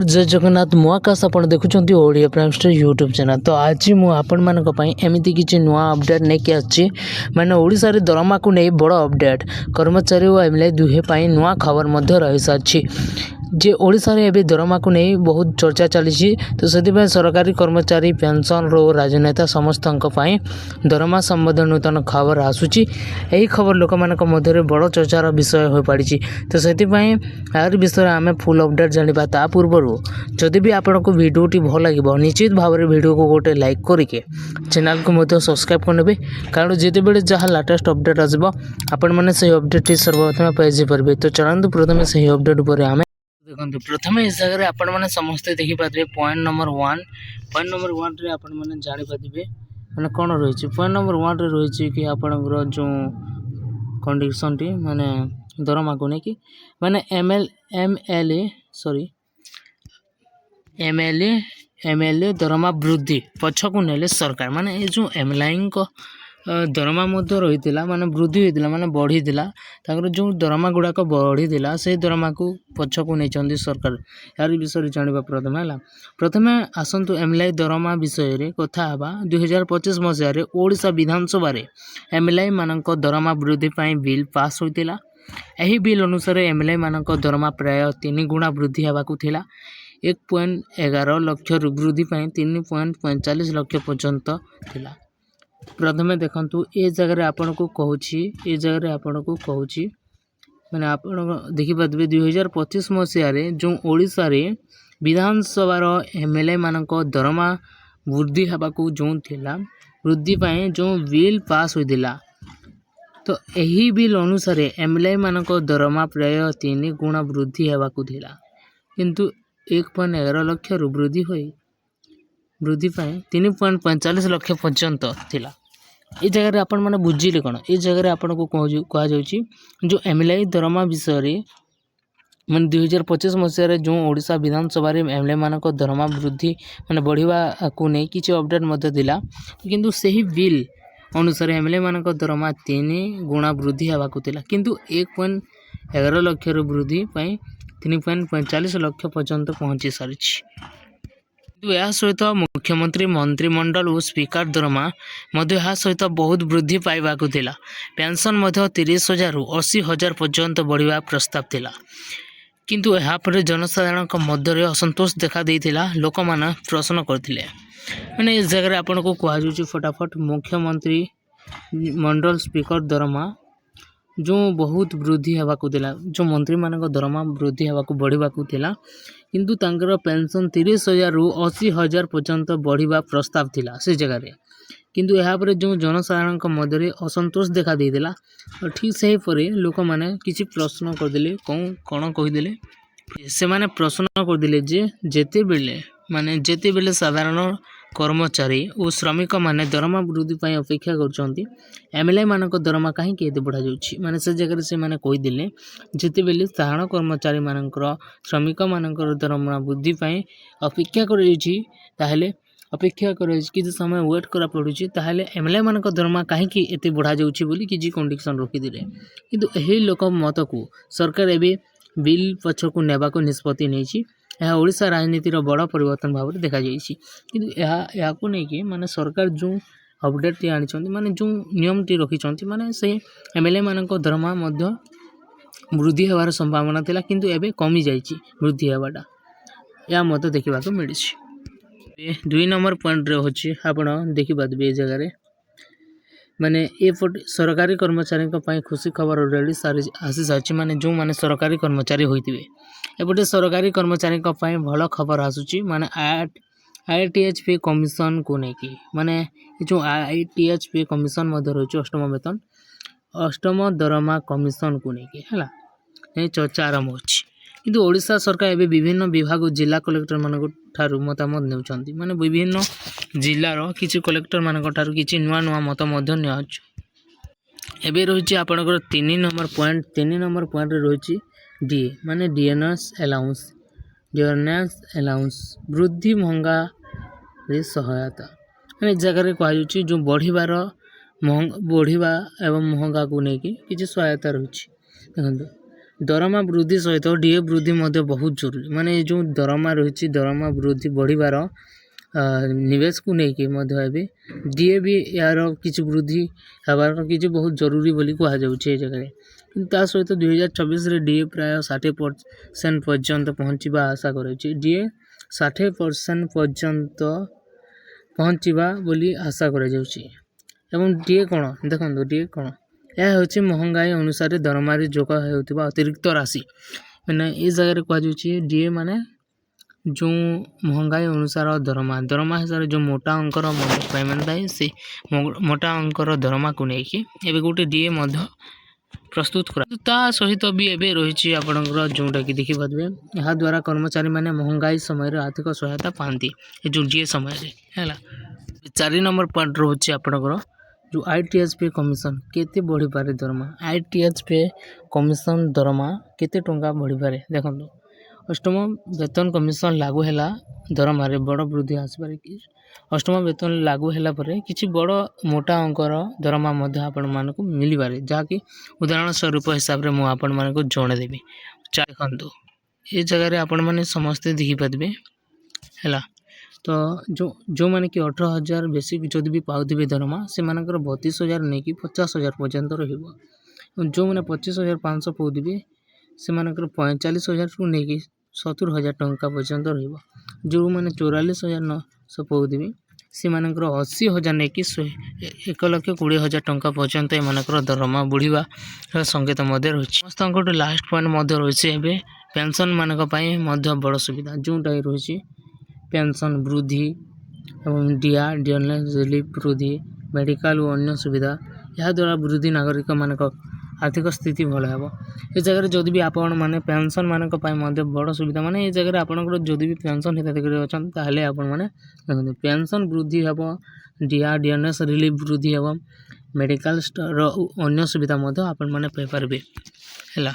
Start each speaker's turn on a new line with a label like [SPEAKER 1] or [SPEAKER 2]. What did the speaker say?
[SPEAKER 1] जय जगन्नाथ मु आकाश आप देखुं Odia prime star YouTube channel. तो आज मुझे एमती किसी नुआ अपडेट नहीं आसी मैंने ओडिशा रे दरमा को नहीं बड़ अपडेट कर्मचारी और एमएलए दुहे नुआ खबर रही सारी जे ओडिशा रे एबे दरमा को नहीं बहुत चर्चा चली। तो से सरकारी कर्मचारी पेंशन रो राजनेता समस्त दरमा संबंध नूतन खबर आसूची। यही खबर लोक मान मध्य बड़ चर्चार विषय हो पड़ी। तो से यार विषय आम फुल अपडेट जाना ता पूर्व जदि भी आपन को भिडियोटी भल लगे निश्चित भाव में भिडियो को गोटे लाइक करके चैनल को मध्य सब्सक्राइब करने कारण जिते बड़े जहाँ लाटेस्ट अपडेट आसब आपण मैंने से अपडेट सर्वप्रथम पाइपर। तो चलते प्रथम से अपडेट पर आम देखो प्रथम इस जगह आपण मैंने समस्ते देखिपारे पॉइंट नंबर 1 रे आपण मैंने जापारे मैंने कौन रही पॉइंट नंबर 1 रे रही कि आपणकर जो कंडीशन टी माने दरमा को नहीं कि माने एमएलए दरमा वृद्धि पछकू नेले सरकार माने ये जो एमएलए को दरमा रही माने वृद्धि होता माने बढ़ी जो दरमा गुड़ाक बढ़ी से दरमा को पछकू नहीं सरकार। यार विषय जाना प्रथम आसतु एमएलए दरमा विषय कथा 2025 मसीह ओडिशा विधानसभा एमएलए मान दरमा वृद्धि बिल पास होता। यही बिल अनुसार एमएलए मान दरमा प्राय 3 गुणा वृद्धि होगाकू 1.11 लक्ष वृद्धि 3.45 लक्ष पर्यंत थिला। प्रथमे देखंतु ए जगह आपन को कहूची माने आपन देखि पादबे 2025 मसीह जो ओडिशा रे विधानसभा एमएलए मान दरमा वृद्धि होगाकू जो थिला वृद्धि जो बिल पास होइदिला। तो यही बिल अनुसार एमएलए मान दरमा प्राय 3 गुणा वृद्धि होगाकू थिला किंतु 1.11 लक्ष वृद्धि वृद्धि 3.45 लक्ष पर्यंत थिला। ये जगह आपण मैंने बुझिले कौन ये जगह आपन को कह जो एमएलए दरमा विषय मैंने 2025 मसीह जो ओडिशा विधानसभा एमएलए मान दरमा वृद्धि मैंने बढ़िया को नहीं किसी अपडेट मध्य दिला किंतु सही बिल अनुसार एमएलए मान दरमा 3 गुणा वृद्धि होगाकू थिला किंतु 1.11 लक्ष वृद्धि 3.45 लक्ष पर्यंत पहुँची सारी। यह सहित मुख्यमंत्री मंत्रिमंडल और स्पीकर दरमा सहित बहुत वृद्धि पाइबाकू थिला। पेंशन 30,000 रु 80,000 पर्यंत बढ़िया प्रस्ताव थिला किंतु यहाँ पर जनसाधारण मध्य असंतोष देखा देइथिला। लोक माने प्रश्न करथिले माने इस जगह आपन को कह फटाफट मुख्यमंत्री मंडल स्पीकर दरमा जो बहुत वृद्धि होगाकू थिला जो मंत्री मान दरमा वृद्धि होगाकू बढ़िबाकू थिला किंतु तांकर पेंशन 30,000 रु 80,000 पर्यंत बढ़िबा प्रस्ताव थिला से जगह किंतु यहाँ पर जो जनसाधारण मध्य असंतोष देखा देइथिला। ठीक से परे लोक माने किछि प्रश्न करदिले कौन कहिदिले से माने प्रश्न करदिले जे जेते बेले साधारण कर्मचारी और श्रमिक माने दरमा वृद्धि अपेक्षा कर एमएलए मान दरमा कहीं बढ़ा जाउछि माने से जगह से माने कहिदिले जेते बेले साधारण कर्मचारी मानकर श्रमिक मानकर दरमा वृद्धि अपेक्षा कर अपेक्षा कर किसी समय वेट करा पड़ुछि ताहले एमएलए मान दरमा कहीं एते बढ़ा जाउछि बोली किछि कंडीशन रखिदिले किंतु एही लोक मत को सरकार एबे बिल पछकू नेबाको निष्पत्ति नहीं। यह ओडिशा राजनीतिर बड़ परिवर्तन भाव में देखा जाइए किंतु यह को नहीं माने सरकार जो अपडेट टी आनी माने जो नियम टी रखी माने से एमएलए मान दरमा वृद्धि होवार संभावना थिला किंतु एबे कमी जाइए वृद्धि होवाटा या मत देखा मिली। 2 नंबर पॉइंट रे होची आपण देखि पादबे जगह माने एपट सरकारी कर्मचारी खुशी खबर रेडी आसी सारी माने जो माने सरकारी कर्मचारी होइतिबे एपटे सरकारी कर्मचारी भल खबर आसूची माने आईटीएच पे कमिशन को लेकिन माने जो आईटीएच पे कमिशन मध्य रही अष्टम दरमा कमिशन को लेकिन है चर्चा आरंभ होची किंतु ओडिशा सरकार एबे विभिन्न विभाग जिला कलेक्टर मान ठारू मतामत नेउछंती माने विभिन्न जिलार किछि कलेक्टर मान ठारू किछि नुआ मत मध्य नेउछ। एबे रही आपनकर 3 नंबर पॉइंट रही डीए माने डियरनेस अलाउंस वृद्धि महंगा रे सहायता माने जगह कह जो बढ़िबा एवं महंगा को लेकिन किसी सहायता रही देखो दरमा वृद्धि सहित डीए वृद्धि मध्य बहुत जरूरी माने जो दरमा रही दरमा वृद्धि बढ़िबार निवेश को लेकिन डीए भी यार किसी वृद्धि हबार किसी बहुत जरूरी बोली कहुच्छे जगह ता सहित 2024 डीए प्राय 60% पर्यंत पहुँचवा आशा करुच्ची डीए 60% पर्यंत पहुँचवा बोली आशा करा डीए कौन देखो डीए कौन यह हूँ महंगाई अनुसार दरमारी जोग होता अतिरिक्त राशि मैंने ये जगह कहुच्छे डीए माने जो महंगाई अनुसार दरमा दरमा हिसाब से जो मोटा अंकर पेमेंट थाए से मोटा अंकर दरमा को लेकिन एवं गोटे डीए प्रस्तुत करा सहित भी एवं रही आपंकर जोटा कि देखिपारे यहाँ द्वारा कर्मचारी मैंने महंगाई समय आर्थिक सहायता पाती जो डीए समय है 4 नंबर पार्ट रोचे आपंकर जो ITHP कमिशन केते बढ़ी पारे दरमा ITHP कमिशन दरमा केते टंका बढ़ी पारे देखो अष्टम वेतन कमिशन लागू है दरमा रे बड़ वृद्धि आसपारे कि अष्टम वेतन लागू है किसी बड़ मोटा अंकर दरमा आपण मानक मिल पारे जहाँकि उदाहरण स्वरूप हिसाब से मुझे मानक जनदेवी देखु ये जगह आपण मैंने समस्ते देखिपारे है तो जो माने कि 18,000 बेसिक जदि भी पाउथिबे दरमा से मानकर 32,000 नहीं कि 50,000 पर्यंत रहिबो जो मैंने 25,500 पाउथिबे से मानकर 45,000 को नहीं कि 70,000 टंका पर्यंत रहिबो जो मैंने 44,900 पाउथिबे से मानकर 80,000 नहीं कि 1,20,000 टंका पर्यंत एमानकर दरमा बढ़िबा संकेत मध्य रही समस्त लास्ट पॉइंट मध्य रही पेंशन मानक पई मध्य बड़ सुविधा जोटा रही पेंशन वृद्धि एवं डियरनेस रिलीफ वृद्धि मेडिकल और अन्य सुविधा यह द्वारा वृद्धि नागरिक मानक आर्थिक स्थिति भल हे ये जगह जदि भी आपण मैंने पेंशन मानक बड़ सुविधा माने ये जगह आपंकर जदि भी पेंशन हिताधिकारी अच्छा आपण मैंने पेंशन वृद्धि हे डियरनेस रिलीफ वृद्धि हे मेडिकल अन्य सुविधा आपण मैंने पाइपर है।